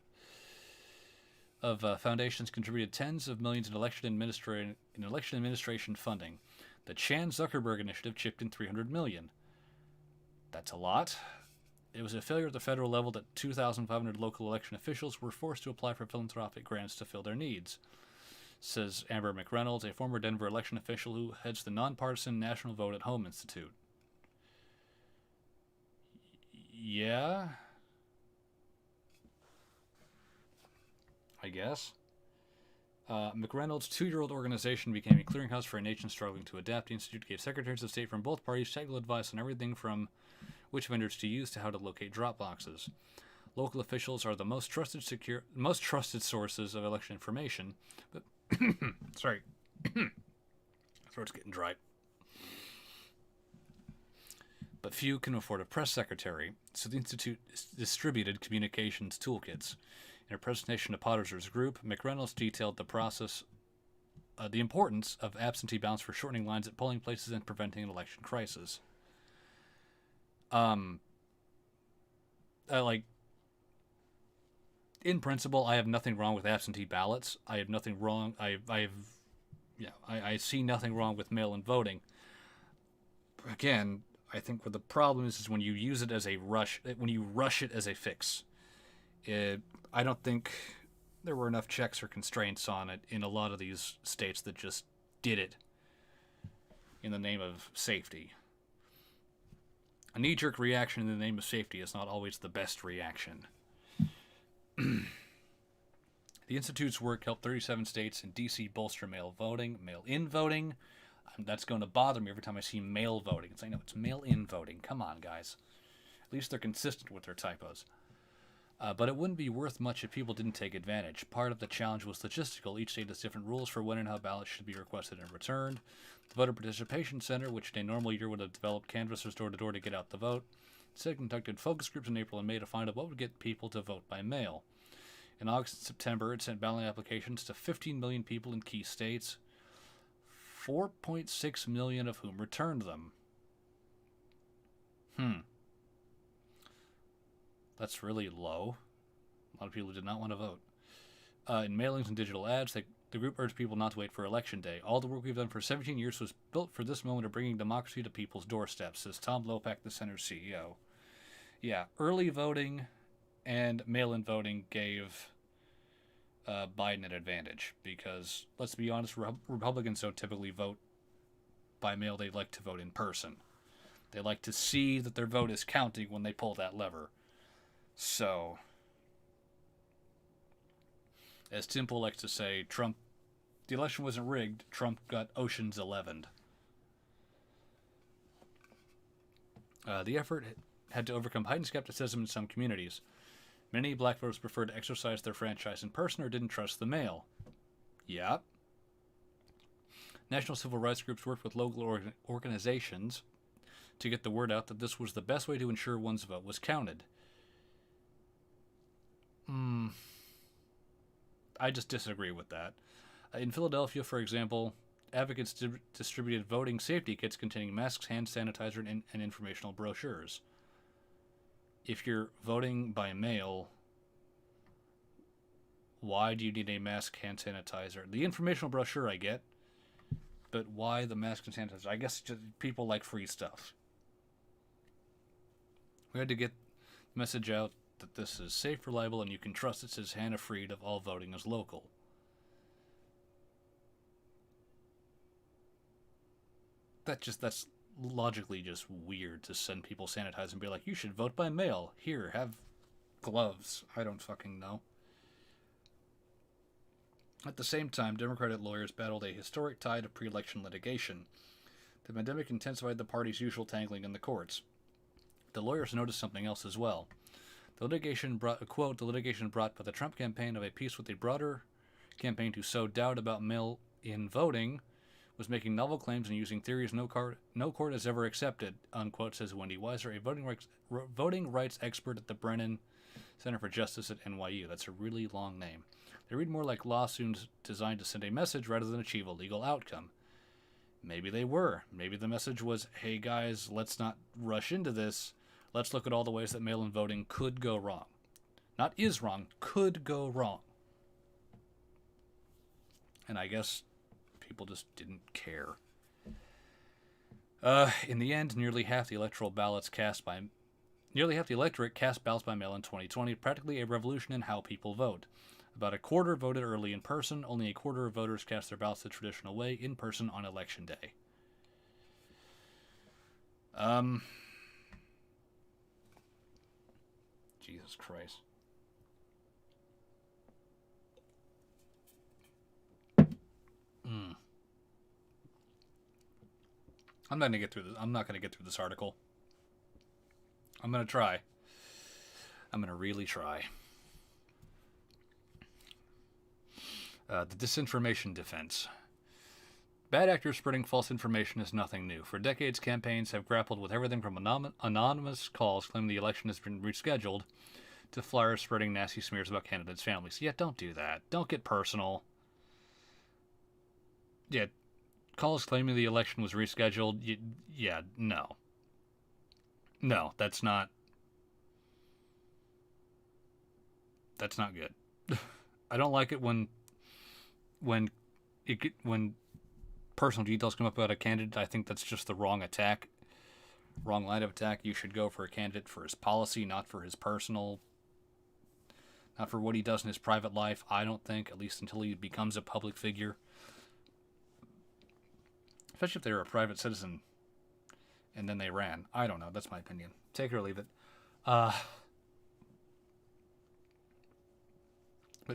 of foundations contributed tens of millions in election administration funding. The Chan Zuckerberg Initiative chipped in $300 million. That's a lot. It was a failure at the federal level that 2,500 local election officials were forced to apply for philanthropic grants to fill their needs, says Amber McReynolds, a former Denver election official who heads the nonpartisan National Vote at Home Institute. Yeah, I guess. McReynolds' 2-year-old organization became a clearinghouse for a nation struggling to adapt. The Institute gave secretaries of state from both parties technical advice on everything from which vendors to use to how to locate drop boxes. Local officials are the most trusted sources of election information. But sorry, throat's getting dry. But few can afford a press secretary, so the Institute distributed communications toolkits. In a presentation to Potter's group, McReynolds detailed the importance of absentee ballots for shortening lines at polling places and preventing an election crisis. In principle, I have nothing wrong with absentee ballots. I have nothing wrong. I see nothing wrong with mail-in voting. Again, I think what the problem is when you use it as when you rush it as a fix. I don't think there were enough checks or constraints on it in a lot of these states that just did it in the name of safety. A knee-jerk reaction in the name of safety is not always the best reaction. The Institute's work helped 37 states and D.C. bolster mail-in voting. That's going to bother me every time I see mail voting. It's like, no, it's mail-in voting. Come on, guys. At least they're consistent with their typos. But it wouldn't be worth much if people didn't take advantage. Part of the challenge was logistical. Each state has different rules for when and how ballots should be requested and returned. The Voter Participation Center, which in a normal year would have developed canvassers door-to-door to get out the vote, instead conducted focus groups in April and May to find out what would get people to vote by mail. In August and September, it sent ballot applications to 15 million people in key states, 4.6 million of whom returned them. That's really low. A lot of people did not want to vote. In mailings and digital ads, the group urged people not to wait for Election Day. All the work we've done for 17 years was built for this moment of bringing democracy to people's doorsteps, says Tom Lopak, the center's CEO. Yeah, early voting and mail-in voting gave Biden an advantage because, let's be honest, Republicans don't typically vote by mail. They like to vote in person. They like to see that their vote is counting when they pull that lever. So, as Tim Pool likes to say, the election wasn't rigged, Trump got Ocean's 11'd. The effort had to overcome heightened skepticism in some communities. Many black voters preferred to exercise their franchise in person or didn't trust the mail. Yeah. National civil rights groups worked with local organizations to get the word out that this was the best way to ensure one's vote was counted. I just disagree with that. In Philadelphia, for example, advocates distributed voting safety kits containing masks, hand sanitizer, and informational brochures. If you're voting by mail, why do you need a mask, hand sanitizer? The informational brochure I get, but why the mask and sanitizer? I guess just people like free stuff. We had to get the message out that this is safe, reliable, and you can trust it, says Hannah Freed of All Voting is Local. That's logically just weird to send people sanitize and be like, you should vote by mail. Here, have gloves. I don't fucking know. At the same time, Democratic lawyers battled a historic tide of pre-election litigation. The pandemic intensified the party's usual tangling in the courts. The lawyers noticed something else as well. The litigation brought by the Trump campaign of a piece with a broader campaign to sow doubt about mail-in voting was making novel claims and using theories no court has ever accepted, unquote, says Wendy Weiser, a voting rights expert at the Brennan Center for Justice at NYU. That's a really long name. They read more like lawsuits designed to send a message rather than achieve a legal outcome. Maybe they were. Maybe the message was, hey guys, let's not rush into this. Let's look at all the ways that mail-in voting could go wrong. Not is wrong, could go wrong. And I guess people just didn't care. In the end, nearly half the electorate cast ballots by mail in 2020, practically a revolution in how people vote. About a quarter voted early in person. Only a quarter of voters cast their ballots the traditional way, in person on election day. Jesus Christ. I'm not gonna get through this article. I'm gonna try. I'm gonna really try. The disinformation defense. Bad actors spreading false information is nothing new. For decades, campaigns have grappled with everything from anonymous calls claiming the election has been rescheduled to flyers spreading nasty smears about candidates' families. Yeah, don't do that. Don't get personal. Yeah, calls claiming the election was rescheduled. No. No, that's not good. I don't like it when personal details come up about a candidate. I think that's just the wrong line of attack. You should go for a candidate for his policy, not for his personal, not for what he does in his private life. I don't think, at least until he becomes a public figure, especially if they're a private citizen and then they ran. I don't know. That's my opinion. Take it or leave it. But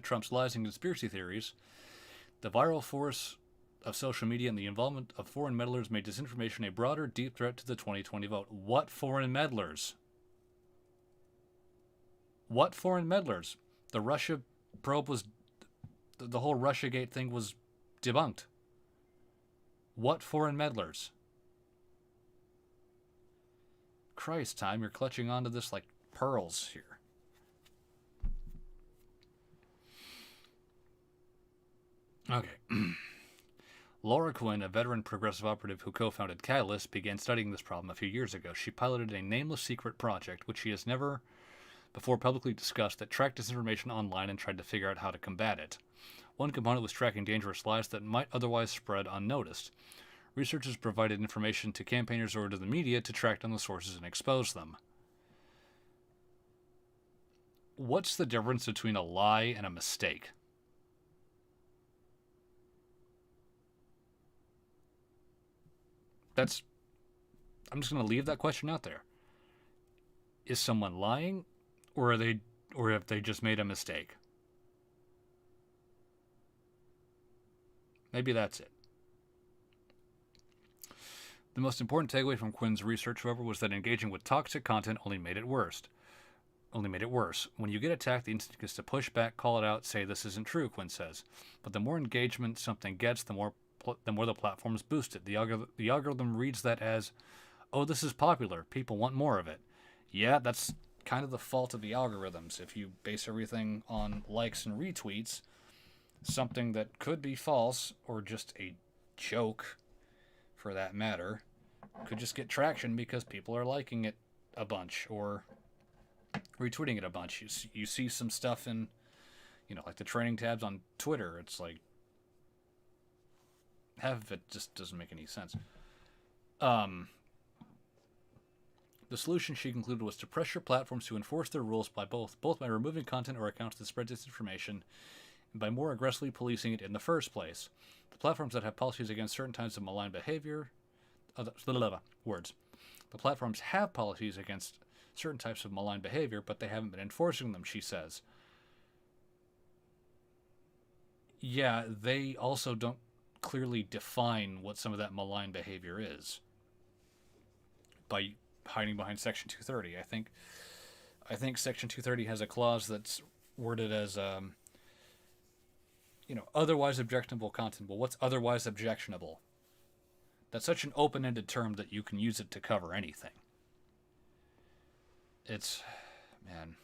Trump's lies and conspiracy theories, the viral force of social media, and the involvement of foreign meddlers made disinformation a broader, deep threat to the 2020 vote. What foreign meddlers? What foreign meddlers? The Russia probe was... The whole Russiagate thing was debunked. What foreign meddlers? Christ, Time, you're clutching onto this like pearls here. Okay. Laura Quinn, a veteran progressive operative who co-founded Catalyst, began studying this problem a few years ago. She piloted a nameless secret project, which she has never before publicly discussed, that tracked disinformation online and tried to figure out how to combat it. One component was tracking dangerous lies that might otherwise spread unnoticed. Researchers provided information to campaigners or to the media to track down the sources and expose them. What's the difference between a lie and a mistake? I'm just going to leave that question out there. Is someone lying, or have they just made a mistake? Maybe that's it. The most important takeaway from Quinn's research, however, was that engaging with toxic content only made it worse. When you get attacked, the instinct is to push back, call it out, say this isn't true, Quinn says. But the more engagement something gets, the more the platforms boost it. The algorithm reads that as, oh, this is popular, people want more of it. Yeah, that's kind of the fault of the algorithms. If you base everything on likes and retweets, something that could be false or just a joke, for that matter, could just get traction because people are liking it a bunch or retweeting it a bunch. You see some stuff in, like the trending tabs on Twitter. It's like, half of it just doesn't make any sense. The solution, she concluded, was to pressure platforms to enforce their rules by both by removing content or accounts that spread disinformation and by more aggressively policing it in the first place. The platforms that have policies against certain types of malign behavior... words. The platforms have policies against certain types of malign behavior, but they haven't been enforcing them, she says. Yeah, they also don't clearly define what some of that malign behavior is by hiding behind Section 230. I think Section 230 has a clause that's worded as, otherwise objectionable content. Well, what's otherwise objectionable? That's such an open-ended term that you can use it to cover anything. Man.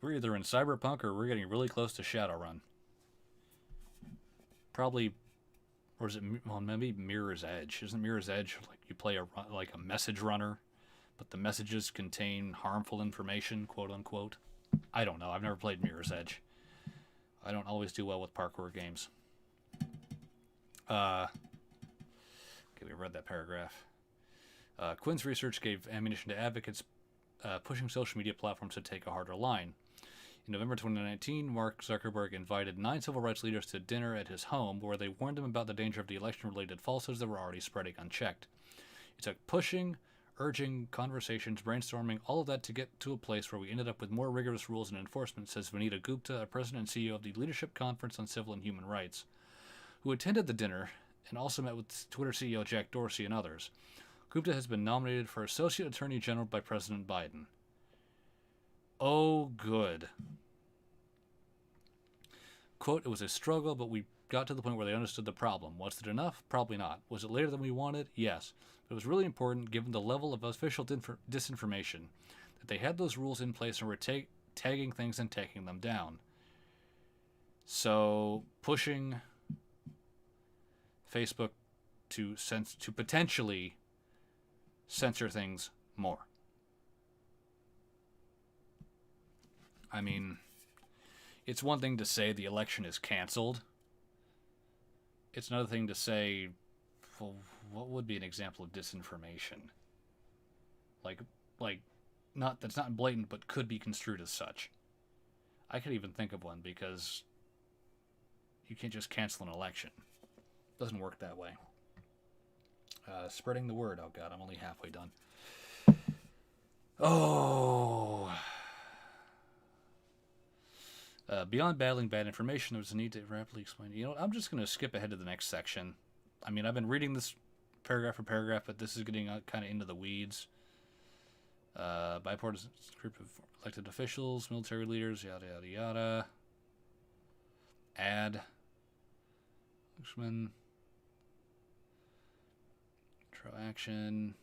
We're either in Cyberpunk or we're getting really close to Shadowrun. Probably, or is it, well, maybe Mirror's Edge. Isn't Mirror's Edge like you play a message runner, but the messages contain harmful information, quote unquote? I don't know. I've never played Mirror's Edge. I don't always do well with parkour games. Okay, we read that paragraph. Quinn's research gave ammunition to advocates pushing social media platforms to take a harder line. In November 2019, Mark Zuckerberg invited 9 civil rights leaders to dinner at his home, where they warned them about the danger of the election-related falsehoods that were already spreading unchecked. It took pushing, urging, conversations, brainstorming, all of that to get to a place where we ended up with more rigorous rules and enforcement, says Vanita Gupta, a president and CEO of the Leadership Conference on Civil and Human Rights, who attended the dinner and also met with Twitter CEO Jack Dorsey and others. Gupta has been nominated for Associate Attorney General by President Biden. Oh, good. Quote, it was a struggle, but we got to the point where they understood the problem. Was it enough? Probably not. Was it later than we wanted? Yes. But it was really important, given the level of official disinformation, that they had those rules in place and were tagging things and taking them down. So, pushing Facebook to potentially censor things more. I mean, it's one thing to say the election is canceled. It's another thing to say, well, what would be an example of disinformation? Like, that's not blatant, but could be construed as such. I could even think of one, because you can't just cancel an election. It doesn't work that way. Spreading the word. Oh, God, I'm only halfway done. Oh... beyond battling bad information, there was a need to rapidly explain. You know, I'm just going to skip ahead to the next section. I mean, I've been reading this paragraph for paragraph, but this is getting kind of into the weeds. Bipartisan group of elected officials, military leaders, yada, yada, yada. Ad. Congressman. TeknoAXE.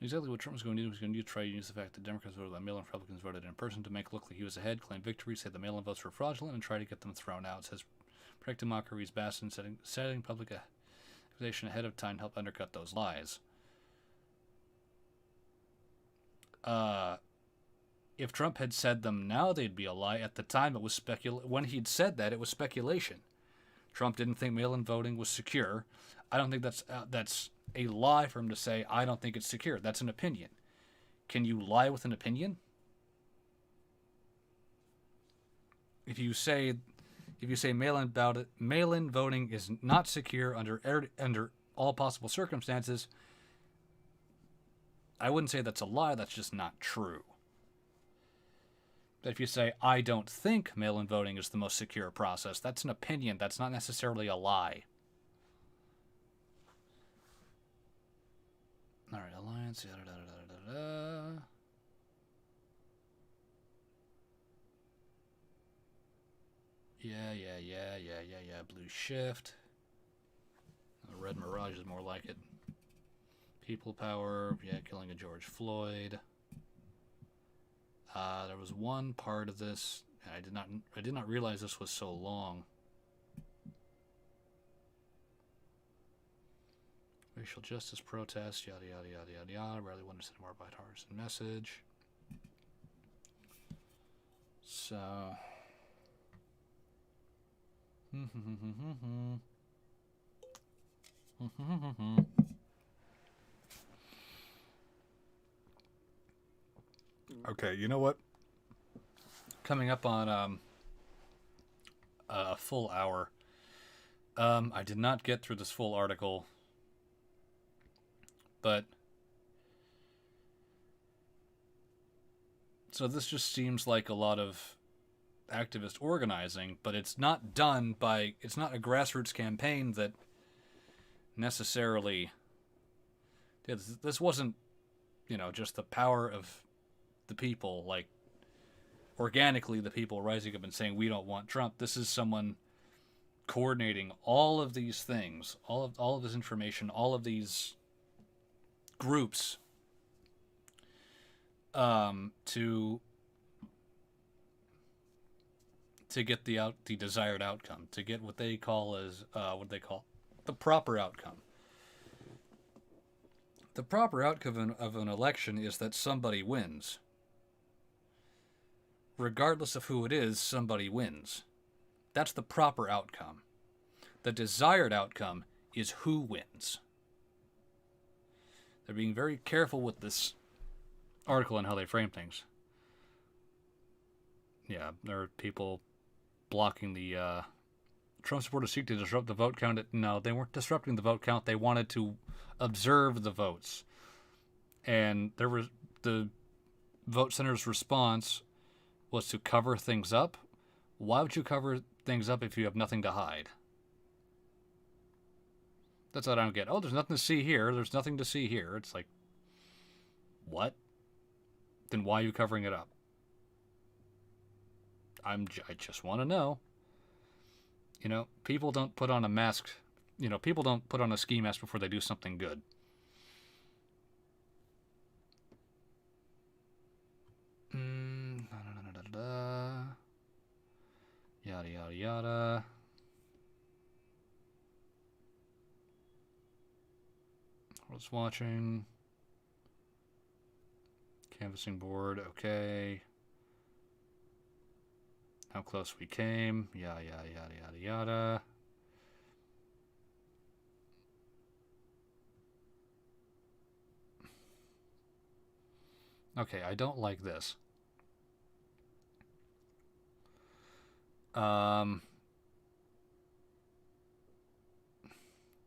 Exactly what Trump was going to do was going to try to use the fact that Democrats voted by mail and Republicans voted in person to make it look like he was ahead, claim victory, say the mail-in votes were fraudulent, and try to get them thrown out. It says protecting mockeries, Bastion setting public accusation ahead of time help undercut those lies. If Trump had said them now, they'd be a lie. At the time, it was when he'd said that, it was speculation. Trump didn't think mail-in voting was secure. I don't think that's a lie for him to say, I don't think it's secure. That's an opinion. Can you lie with an opinion? If you say mail-in voting is not secure under all possible circumstances, I wouldn't say that's a lie. That's just not true. But if you say, I don't think mail-in voting is the most secure process, that's an opinion. That's not necessarily a lie. All right, alliance, yada, yada, yada, yada. Yeah. Blue Shift. Red Mirage is more like it. People Power. Yeah, killing a George Floyd. There was one part of this, and I did not realize this was so long. Racial justice protests, yada, yada, yada, yada, yada. Rarely want to send a more bipartisan message. So... Okay, you know what? Coming up on a full hour. I did not get through this full article, but so this just seems like a lot of activist organizing, but it's not a grassroots campaign that necessarily did. This wasn't, just the power of the people, like organically the people rising up and saying we don't want Trump. This is someone coordinating all of these things, all of this information, all of these groups to get the desired outcome, to get what they call the proper outcome. The proper outcome of an election is that somebody wins. Regardless of who it is, somebody wins. That's the proper outcome. The desired outcome is who wins. They're being very careful with this article and how they frame things. Yeah, there are people blocking the Trump supporters seek to disrupt the vote count. No, they weren't disrupting the vote count. They wanted to observe the votes. And there was the vote center's response was to cover things up. Why would you cover things up if you have nothing to hide? That's what I don't get. Oh, there's nothing to see here. There's nothing to see here. It's like, what? Then why are you covering it up? I just want to know. You know, people don't put on a mask. You know, people don't put on a ski mask before they do something good. Yada, yada, yada. I was watching. Canvassing board, okay. How close we came. Yada, yada, yada, yada, yada. Okay, I don't like this. Go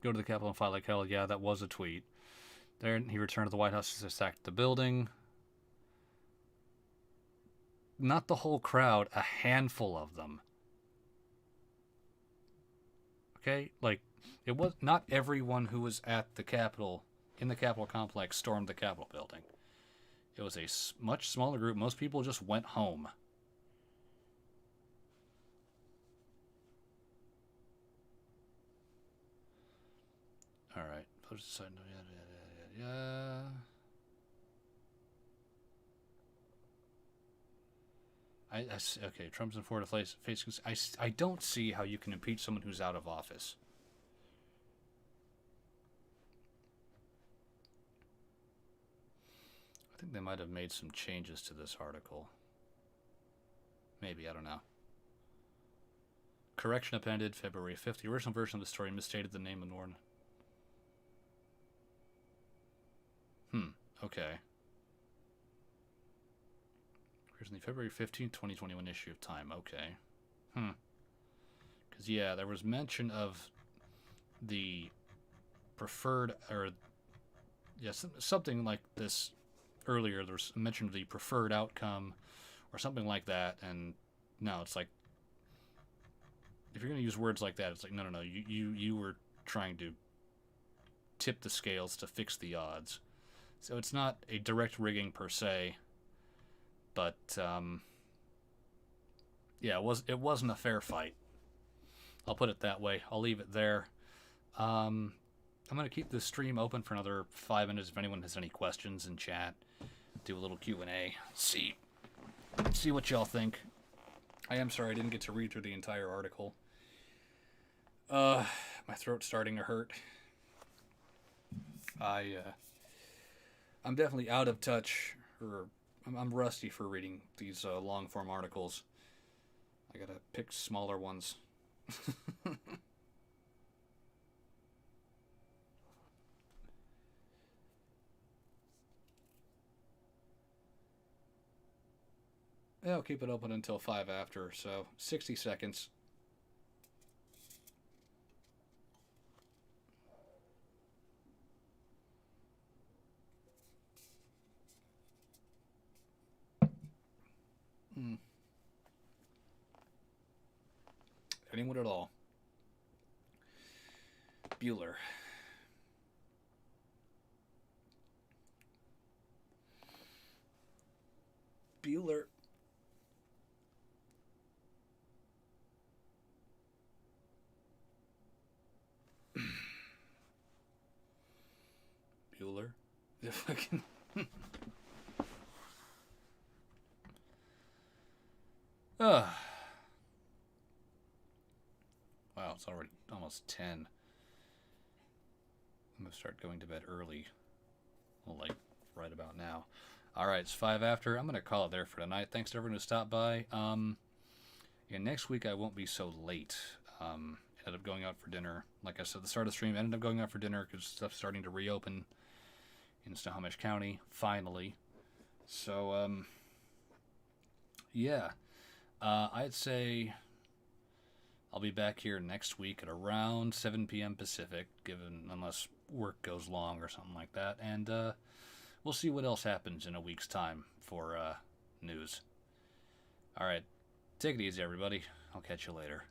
to the Capitol and fight like hell. Yeah, that was a tweet. There, he returned to the White House to attack the building. Not the whole crowd, a handful of them. Okay? Like, it was not everyone who was at the Capitol, in the Capitol complex, stormed the Capitol building. It was a much smaller group. Most people just went home. All right. Okay, Trump's in Florida face. I don't see how you can impeach someone who's out of office. I think they might have made some changes to this article. Maybe, I don't know. Correction appended February 5th. The original version of the story misstated the name of Norton. Okay. Here's the February 15th, 2021 issue of Time. Okay. Because, yeah, there was mention of the preferred, or, yeah, something like this earlier. There was mention of the preferred outcome or something like that, and no, it's like, if you're going to use words like that, it's like, no, you were trying to tip the scales to fix the odds. So it's not a direct rigging per se, but yeah, it wasn't a fair fight. I'll put it that way. I'll leave it there. I'm going to keep this stream open for another 5 minutes if anyone has any questions in chat. Do a little Q&A. See what y'all think. I am sorry I didn't get to read through the entire article. My throat's starting to hurt. I'm definitely out of touch, or I'm rusty for reading these long-form articles. I gotta pick smaller ones. Yeah, I'll keep it open until 5 after, so 60 seconds. Anyone at all? Bueller. Bueller. Bueller. The fucking. Wow, it's already almost 10. I'm gonna start going to bed early. Well, like right about now. All right, it's 5 after. I'm gonna call it there for tonight. Thanks to everyone who stopped by. Yeah, next week I won't be so late. Ended up going out for dinner. Like I said at the start of the stream, ended up going out for dinner because stuff's starting to reopen in Snohomish County, finally. So, yeah. I'd say I'll be back here next week at around 7 p.m. Pacific, unless work goes long or something like that. And we'll see what else happens in a week's time for news. All right. Take it easy, everybody. I'll catch you later.